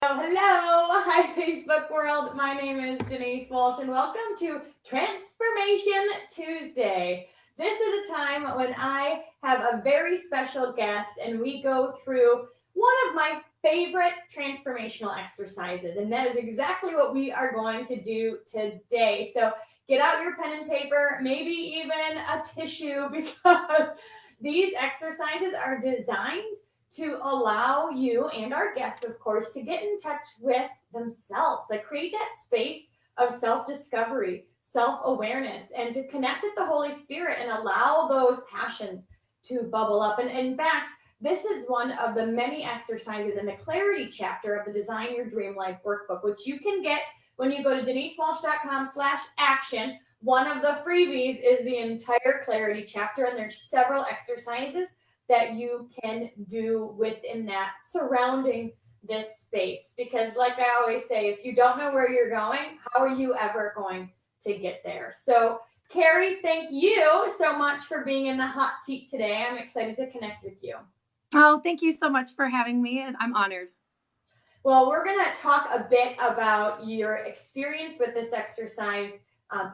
Hello, hi Facebook world. My name is Denise Walsh and welcome to Transformation Tuesday. This is a time when I have a very special guest and we go through one of my favorite transformational exercises, and that is exactly what we are going to do today. So get out your pen and paper, maybe even a tissue, because these exercises are designed to allow you and our guest, of course, to get in touch with themselves, like create that space of self discovery, self awareness, and to connect with the Holy Spirit and allow those passions to bubble up. And in fact, this is one of the many exercises in the clarity chapter of the Design Your Dream Life workbook, which you can get when you go to denisewalsh.com/action. One of the freebies is the entire clarity chapter, and there's several exercises that you can do within that surrounding this space. Because, like I always say, if you don't know where you're going, how are you ever going to get there? So, Kari, thank you so much for being in the hot seat today. I'm excited to connect with you. Oh, thank you so much for having me. I'm honored. Well, we're going to talk a bit about your experience with this exercise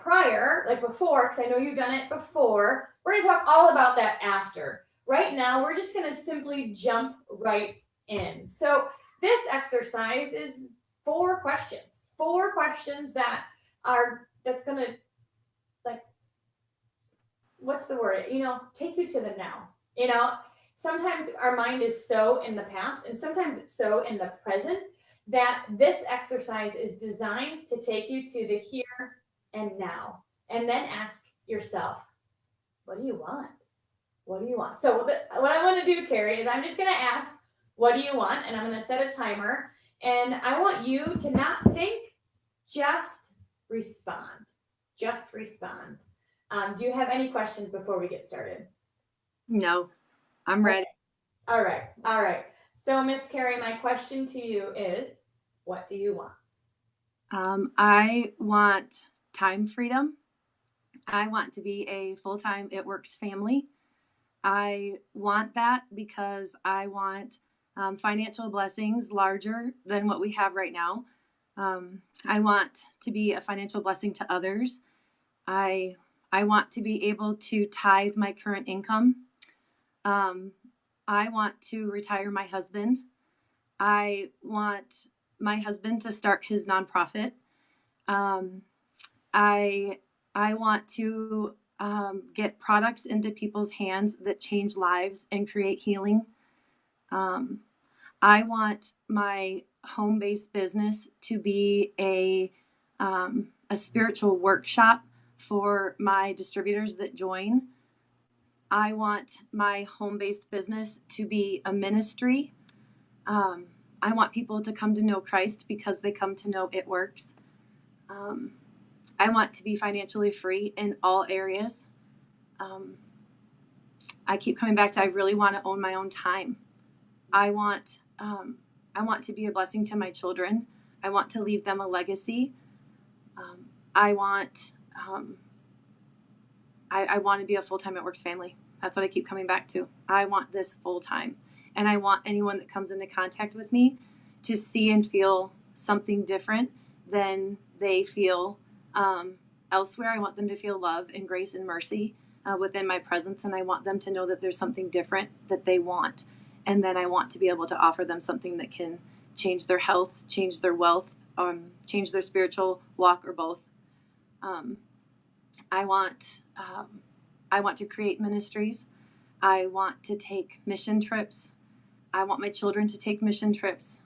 prior, like before, because I know you've done it before. We're going to talk all about that after. Right now, we're just going to simply jump right in. So, this exercise is four questions that's going to, like, what's the word? Take you to the now. Sometimes our mind is so in the past and sometimes it's so in the present that this exercise is designed to take you to the here and now. And then ask yourself, what do you want? What do you want? So, what I want to do, Kari, is I'm just going to ask, what do you want? And I'm going to set a timer. And I want you to not think, just respond. Just respond. Do you have any questions before we get started? No, I'm ready. Okay. All right. So, Miss Kari, my question to you is, what do you want? I want time freedom. I want to be a full time It Works family. I want that because I want financial blessings larger than what we have right now. I want to be a financial blessing to others. I I want to be able to tithe my current income. Um, I want to retire my husband. I want my husband to start his nonprofit. Um, I I want to get products into people's hands that change lives and create healing. Um, I want my home based business to be a spiritual workshop for my distributors that join. I want my home based business to be a ministry. Um, I want people to come to know Christ because they come to know it works. Um, I want to be financially free in all areas. Um, I keep coming back to I really want to own my own time. I want I want to be a blessing to my children. I want to leave them a legacy. Um, I want um, I want to be a full time It Works family. That's what I keep coming back to. I want this full time, and I want anyone that comes into contact with me to see and feel something different than they feel elsewhere. I want them to feel love and grace and mercy within my presence, and I want them to know that there's something different that they want, and then I want to be able to offer them something that can change their health, change their wealth, change their spiritual walk, or both. Um, I want I want to create ministries. I want to take mission trips. I want my children to take mission trips,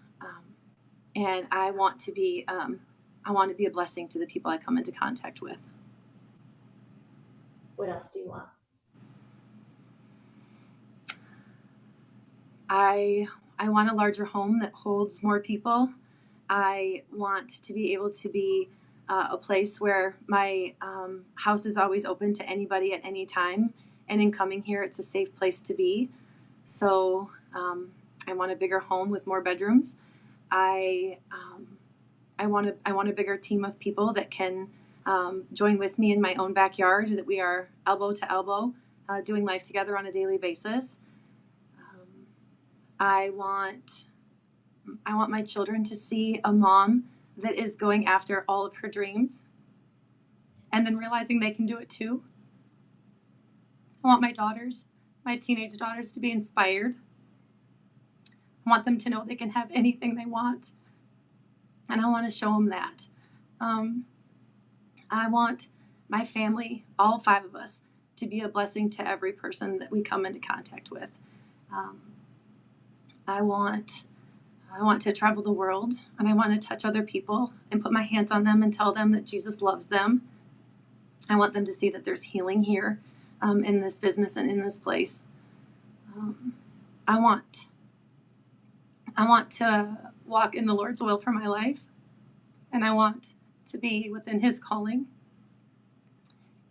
and I want to be a blessing to the people I come into contact with. What else do you want? I want a larger home that holds more people. I want to be able to be a place where my house is always open to anybody at any time. And in coming here, it's a safe place to be. So I want a bigger home with more bedrooms. I I want a bigger team of people that can join with me in my own backyard. That we are elbow to elbow, doing life together on a daily basis. I want I want my children to see a mom that is going after all of her dreams and then realizing they can do it too. I want my daughters, my teenage daughters, to be inspired. I want them to know they can have anything they want. And I want to show them that. I want my family, all 5 of us, to be a blessing to every person that we come into contact with. I want to travel the world, and I want to touch other people and put my hands on them and tell them that Jesus loves them. I want them to see that there's healing here in this business and in this place. I want to walk in the Lord's will for my life, and I want to be within His calling.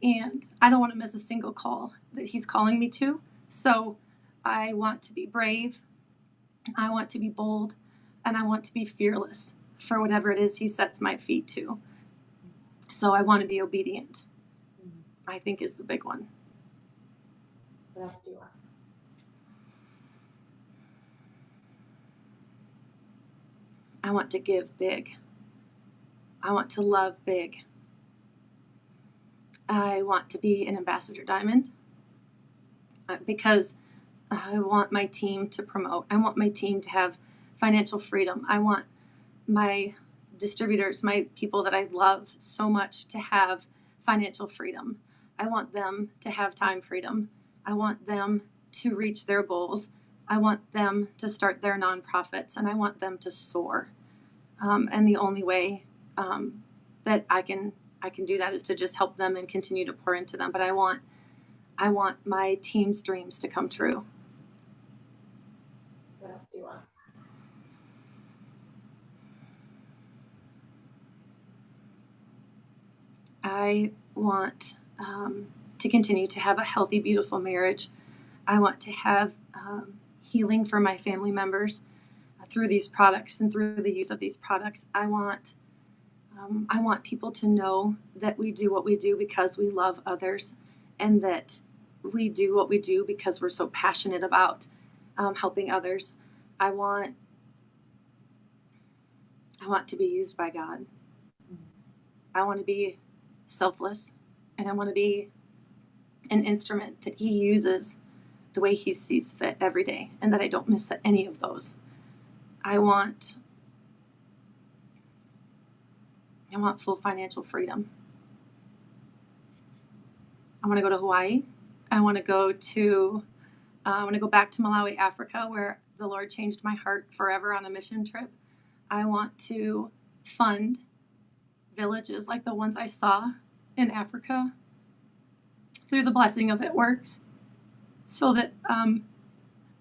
And I don't want to miss a single call that He's calling me to. So I want to be brave. I want to be bold, and I want to be fearless for whatever it is He sets my feet to. So I want to be obedient, I think, is the big one. What else do you want? I want to give big. I want to love big. I want to be an ambassador diamond because I want my team to promote. I want my team to have financial freedom. I want my distributors, my people that I love so much, to have financial freedom. I want them to have time freedom. I want them to reach their goals. I want them to start their nonprofits, and I want them to soar. And the only way that I can do that is to just help them and continue to pour into them. But I want my team's dreams to come true. What else do you want? I want to continue to have a healthy, beautiful marriage. I want to have healing for my family members through these products and through the use of these products. I want people to know that we do what we do because we love others, and that we do what we do because we're so passionate about helping others. I want to be used by God. I want to be selfless, and I want to be an instrument that He uses the way He sees fit every day, and that I don't miss any of those. I want full financial freedom. I want to go to Hawaii. I want to go back to Malawi, Africa, where the Lord changed my heart forever on a mission trip. I want to fund villages like the ones I saw in Africa through the blessing of It Works, so that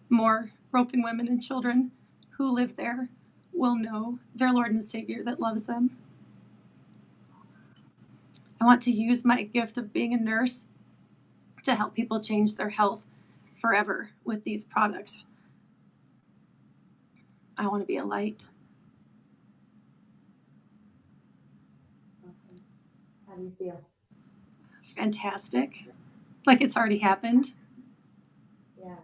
more broken women and children who live there will know their Lord and Savior that loves them. I want to use my gift of being a nurse to help people change their health forever with these products. I want to be a light. Awesome. How do you feel? Fantastic. Like it's already happened. Yeah,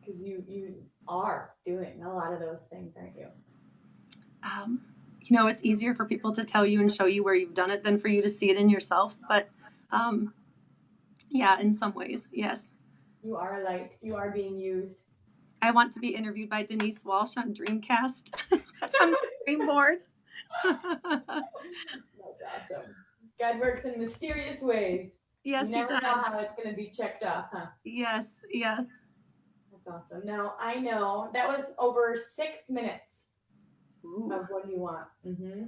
because you are doing a lot of those things, aren't you? It's easier for people to tell you and show you where you've done it than for you to see it in yourself. But yeah, in some ways, yes. You are a light. You are being used. I want to be interviewed by Denise Walsh on Dreamcast. That's on my dream board. That's awesome. God works in mysterious ways. Yes, you never He does. know how it's going to be checked off, huh? Yes. That's awesome. Now, I know that was over 6 minutes. Ooh. Of what you want. Mm-hmm.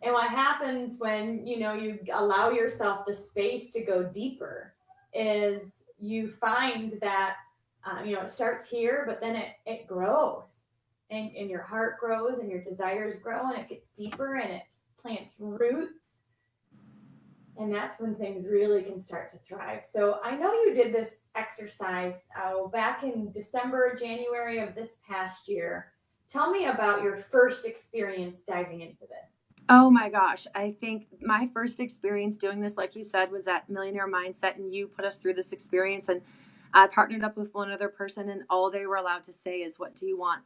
And what happens when you allow yourself the space to go deeper is you find that it starts here, but then it grows, and your heart grows, and your desires grow, and it gets deeper, and it plants roots, and that's when things really can start to thrive. So I know you did this exercise back in December, January of this past year. Tell me about your first experience diving into this. Oh my gosh. I think my first experience doing this, like you said, was at Millionaire Mindset, and you put us through this experience, and I partnered up with one other person, and all they were allowed to say is, "What do you want?"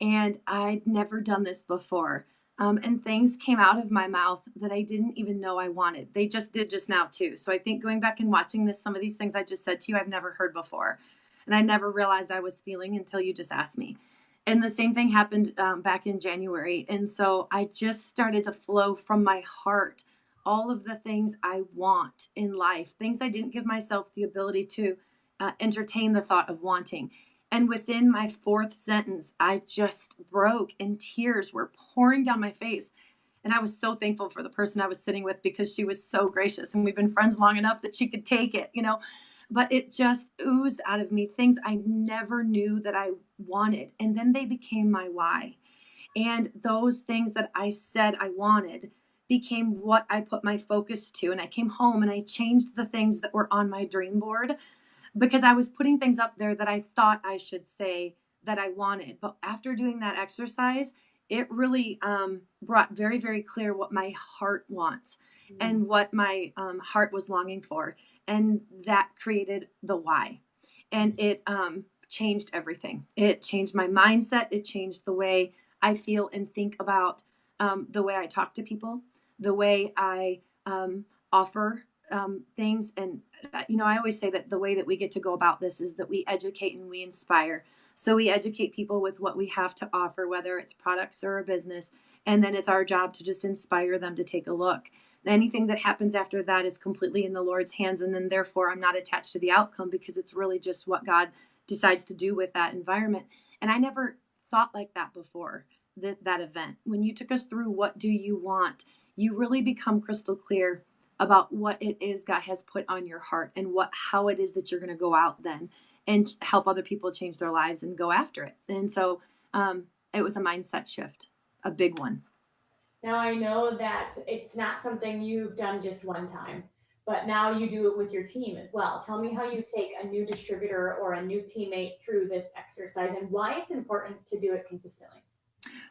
and I'd never done this before. And things came out of my mouth that I didn't even know I wanted. They just did just now, too. So I think going back and watching this, some of these things I just said to you, I've never heard before. And I never realized I was feeling until you just asked me. And the same thing happened back in January. And so I just started to flow from my heart all of the things I want in life, things I didn't give myself the ability to entertain the thought of wanting. And within my fourth sentence, I just broke and tears were pouring down my face. And I was so thankful for the person I was sitting with because she was so gracious and we've been friends long enough that she could take it, you know. But it just oozed out of me things I never knew that I wanted. And then they became my why. And those things that I said I wanted became what I put my focus to. And I came home and I changed the things that were on my dream board because I was putting things up there that I thought I should say that I wanted. But after doing that exercise, it really brought very, very clear what my heart wants and what my heart was longing for. And that created the why. And it changed everything. It changed my mindset. It changed the way I feel and think about the way I talk to people, the way I offer things. And, I always say that the way that we get to go about this is that we educate and we inspire. So we educate people with what we have to offer, whether it's products or a business. And then it's our job to just inspire them to take a look. Anything that happens after that is completely in the Lord's hands. And then therefore I'm not attached to the outcome because it's really just what God decides to do with that environment. And I never thought like that before that event. When you took us through what do you want, you really become crystal clear about what it is God has put on your heart and how it is that you're going to go out then and help other people change their lives and go after it. And so it was a mindset shift, a big one. Now I know that it's not something you've done just one time, but now you do it with your team as well. Tell me how you take a new distributor or a new teammate through this exercise and why it's important to do it consistently.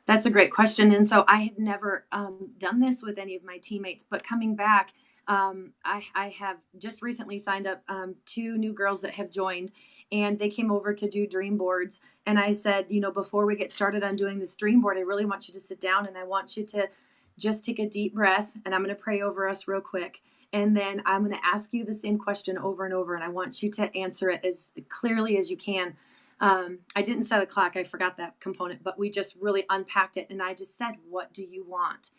That's a great question. And so I had never done this with any of my teammates, but coming back, I have just recently signed up two new girls that have joined, and they came over to do dream boards. And I said, before we get started on doing this dream board, I really want you to sit down and I want you to just take a deep breath. And I'm going to pray over us real quick. And then I'm going to ask you the same question over and over. And I want you to answer it as clearly as you can. I didn't set a clock. I forgot that component, but we just really unpacked it. And I just said, what do you want?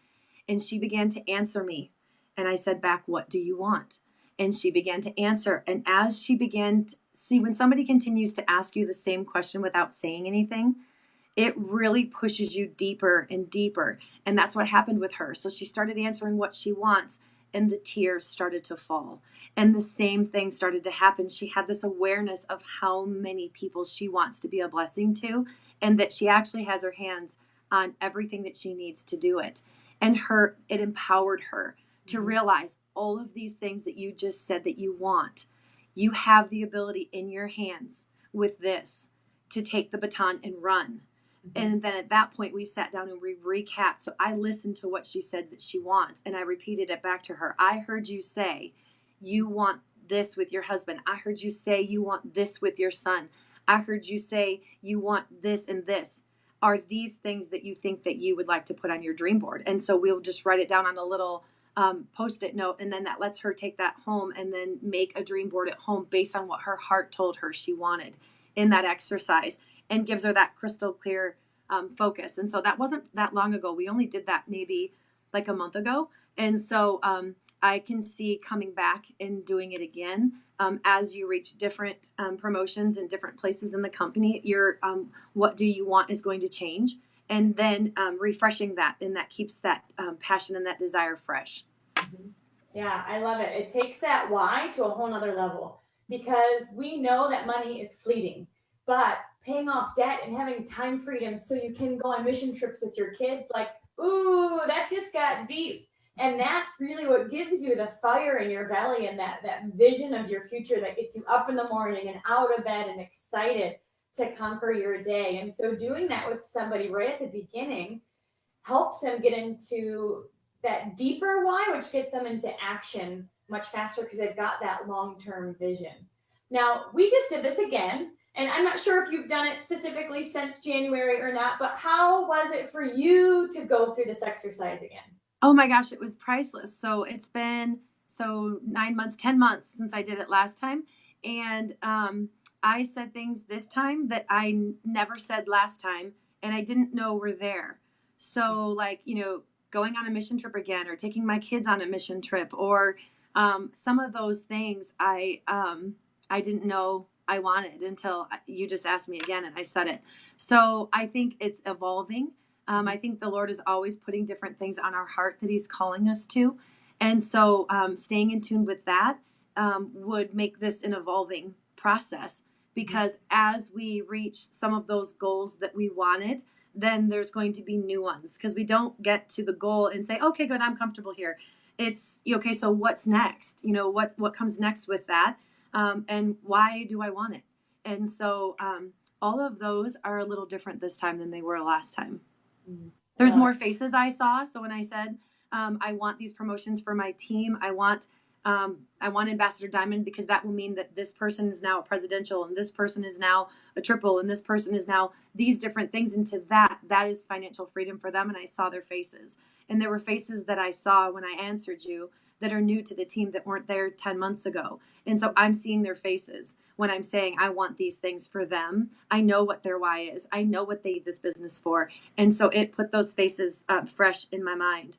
And she began to answer me. And I said back, what do you want? And she began to answer. And as she began to see, when somebody continues to ask you the same question without saying anything, it really pushes you deeper and deeper. And that's what happened with her. So she started answering what she wants, and the tears started to fall. And the same thing started to happen. She had this awareness of how many people she wants to be a blessing to, and that she actually has her hands on everything that she needs to do it. And it empowered her to realize all of these things that you just said that you want. You have the ability in your hands with this to take the baton and run. And then at that point, we sat down and we recapped. So I listened to what she said that she wants, and I repeated it back to her. I heard you say you want this with your husband. I heard you say you want this with your son. I heard you say you want this and this. Are these things that you think that you would like to put on your dream board? And so we'll just write it down on a little post-it note, and then that lets her take that home and then make a dream board at home based on what her heart told her she wanted in that exercise, and gives her that crystal clear focus. And so that wasn't that long ago. We only did that maybe like a month ago. And so I can see coming back and doing it again as you reach different promotions in different places in the company. Your what do you want is going to change, and then refreshing that, and that keeps that passion and that desire fresh. Yeah, I love it. It takes that why to a whole nother level because we know that money is fleeting, but paying off debt and having time freedom so you can go on mission trips with your kids, like, ooh, that just got deep. And that's really what gives you the fire in your belly and that vision of your future that gets you up in the morning and out of bed and excited to conquer your day. And so doing that with somebody right at the beginning helps them get into that deeper why, which gets them into action much faster because they've got that long-term vision. Now, we just did this again, And I'm not sure if you've done it specifically since January or not, but how was it for you to go through this exercise again? Oh my gosh, it was priceless. So it's been 9 months, 10 months since I did it last time. And I said things this time that I never said last time and I didn't know were there. So, like, going on a mission trip again or taking my kids on a mission trip or some of those things I didn't know I wanted until you just asked me again and I said it. So I think it's evolving. I think the Lord is always putting different things on our heart that He's calling us to. And so staying in tune with that would make this an evolving process because as we reach some of those goals that we wanted, then there's going to be new ones because we don't get to the goal and say, okay, good, I'm comfortable here. It's okay. So what's next? What comes next with that? And why do I want it? And so all of those are a little different this time than they were last time. There's more faces I saw. So when I said, I want these promotions for my team, I want Ambassador Diamond because that will mean that this person is now a presidential and this person is now a triple and this person is now these different things into that is financial freedom for them. And I saw their faces and there were faces that I saw when I answered you that are new to the team that weren't there 10 months ago. And so I'm seeing their faces when I'm saying I want these things for them. I know what their why is. I know what they need this business for. And so it put those faces fresh in my mind,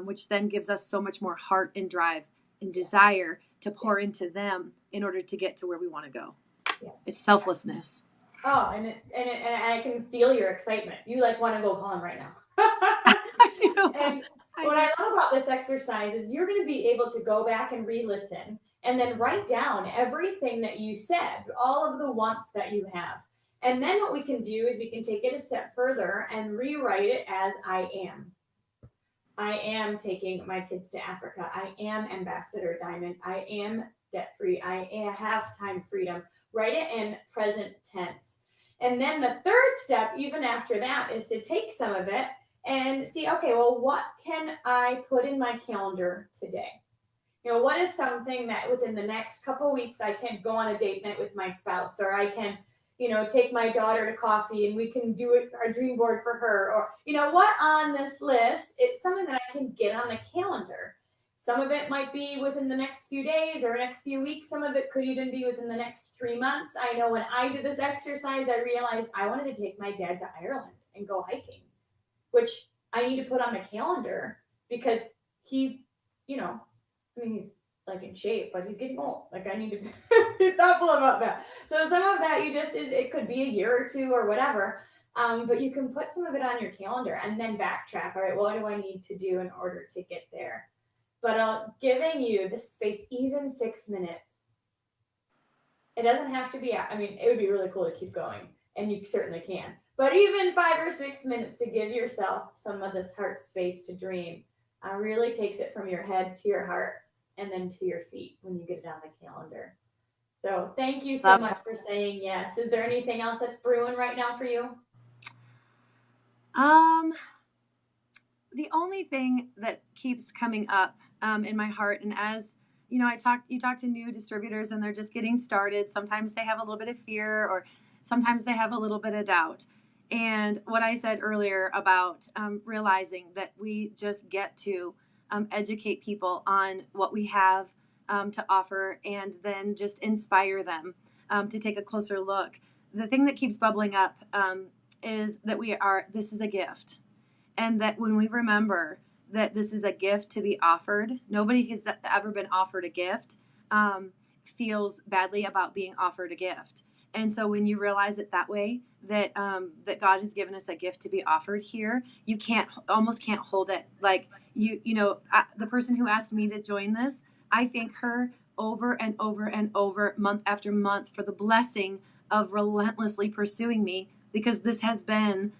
which then gives us so much more heart and drive and desire to pour into them in order to get to where we want to go. Yeah. It's selflessness. Oh, and I can feel your excitement. You want to go home right now. I do. And what I love about this exercise is you're going to be able to go back and re-listen and then write down everything that you said, all of the wants that you have. And then what we can do is we can take it a step further and rewrite it as I am. I am taking my kids to Africa. I am Ambassador Diamond. I am debt-free. I have time freedom. Write it in present tense. And then the third step, even after that, is to take some of it and see, okay, well, what can I put in my calendar today? What is something that within the next couple of weeks I can go on a date night with my spouse, or I can, take my daughter to coffee and we can do a dream board for her, or, what on this list, it's something that I can get on the calendar. Some of it might be within the next few days or next few weeks. Some of it could even be within the next 3 months. I know when I did this exercise, I realized I wanted to take my dad to Ireland and go hiking, which I need to put on the calendar because he, he's in shape, but he's getting old. I need to be thoughtful about that. So some of that it could be a year or two or whatever. But you can put some of it on your calendar and then backtrack. All right, what do I need to do in order to get there? But giving you the space, even 6 minutes. It doesn't have to be, it would be really cool to keep going, and you certainly can. But even 5 or 6 minutes to give yourself some of this heart space to dream really takes it from your head to your heart and then to your feet when you get it on the calendar. So thank you so much for saying yes. Is there anything else that's brewing right now for you? The only thing that keeps coming up in my heart, and as you talk to new distributors and they're just getting started. Sometimes they have a little bit of fear, or sometimes they have a little bit of doubt. And what I said earlier about realizing that we just get to educate people on what we have to offer, and then just inspire them to take a closer look. The thing that keeps bubbling up is that this is a gift. And that when we remember that this is a gift to be offered, nobody has ever been offered a gift feels badly about being offered a gift. And so when you realize it that way, that God has given us a gift to be offered here, you almost can't hold it. The person who asked me to join this, I thank her over and over and over, month after month, for the blessing of relentlessly pursuing me, because this has been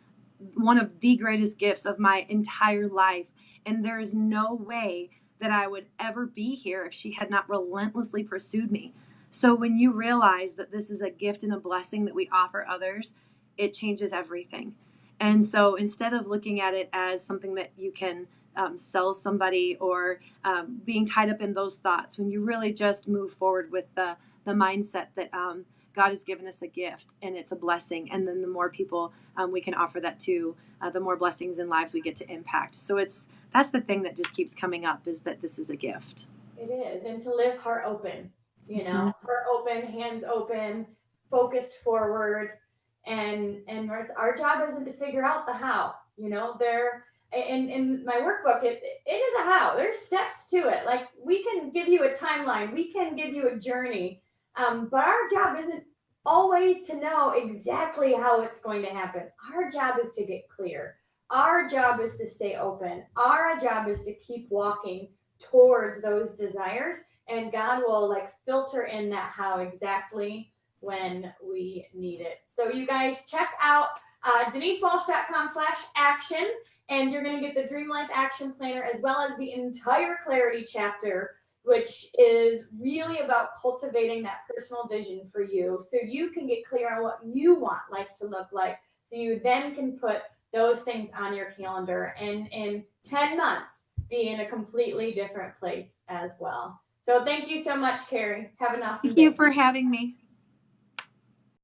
one of the greatest gifts of my entire life. And there is no way that I would ever be here if she had not relentlessly pursued me. So when you realize that this is a gift and a blessing that we offer others, it changes everything. And so instead of looking at it as something that you can sell somebody, or being tied up in those thoughts, when you really just move forward with the mindset that God has given us a gift and it's a blessing. And then the more people we can offer that to, the more blessings in lives we get to impact. So that's the thing that just keeps coming up, is that this is a gift. It is. And to live heart open, Mhm. heart open, hands open, focused forward. And our job isn't to figure out the how, there in my workbook, it is a how. There's steps to it. Like, we can give you a timeline, we can give you a journey. But our job isn't always to know exactly how it's going to happen. Our job is to get clear. Our job is to stay open. Our job is to keep walking towards those desires, and God will like filter in that how exactly when we need it. So you guys check out denisewalsh.com/action, and you're going to get the Dream Life Action Planner as well as the entire Clarity chapter, which is really about cultivating that personal vision for you so you can get clear on what you want life to look like, so you then can put those things on your calendar and in 10 months be in a completely different place as well. So thank you so much, Kari. Have an awesome Thank day. you for having me.